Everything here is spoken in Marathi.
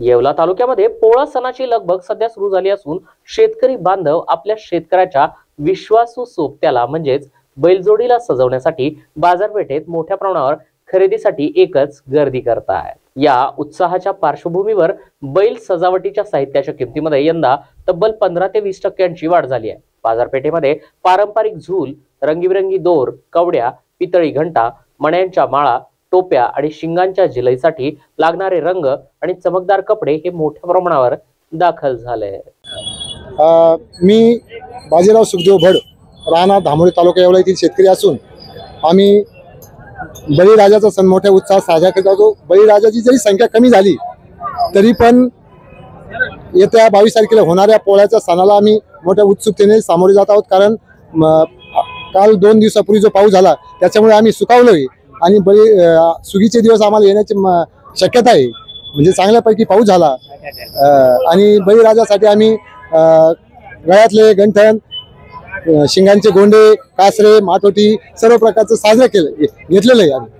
येवला तालुक्यामध्ये पोळा सणाची लगबग सध्या सुरू झाली असून शेतकरी बांधव आपल्या शेतकऱ्याच्या विश्वासू सोबत्याला म्हणजेच बैलजोडीला सजवण्यासाठी बाजारपेठेत मोठ्या प्रमाणावर खरेदीसाठी एकच गर्दी करतायत। या उत्साहाच्या पार्श्वभूमीवर बैल सजावटीच्या साहित्याच्या किमतीमध्ये यंदा तब्बल 15 ते 20% वाढ झाली आहे। बाजारपेठेमध्ये पारंपरिक झूल, रंगीबिरंगी दोर, कवड्या, पितळी घंटा, मण्यांच्या माळा, टोप्या आणि शिंगांच्या जिलईसाठी लागणारे रंग आणि चमकदार कपडे हे मोठ्या प्रमाणावर दाखल झाले। मी बाजीराव सुखदेव भड, राणा धामोरी तालुका येवला येथील शेतकरी असून आम्ही बळीराजाचा सण मोठ्या उत्साहात साजरा करत आहोत। बळीराजाची जरी संख्या कमी झाली तरी पण येत्या 22 तारखेला होणाऱ्या पोळ्याच्या सणाला आम्ही मोठ्या उत्सुकतेने सामोरे जात आहोत। कारण काल 2 दिवसापूर्वी जो पाऊस झाला त्याच्यामुळे आम्ही सुकावलोय आणि सुगीचे दिवस आम्हाला येण्याची शक्यता आहे। म्हणजे चांगल्यापैकी पाऊस झाला आणि बळीराजासाठी आम्ही गळ्यातले गंठण, शिंगांचे गोंडे, कासरे, माठोटी सर्व प्रकारचं साजरं घेतलेलं आहे आम्ही।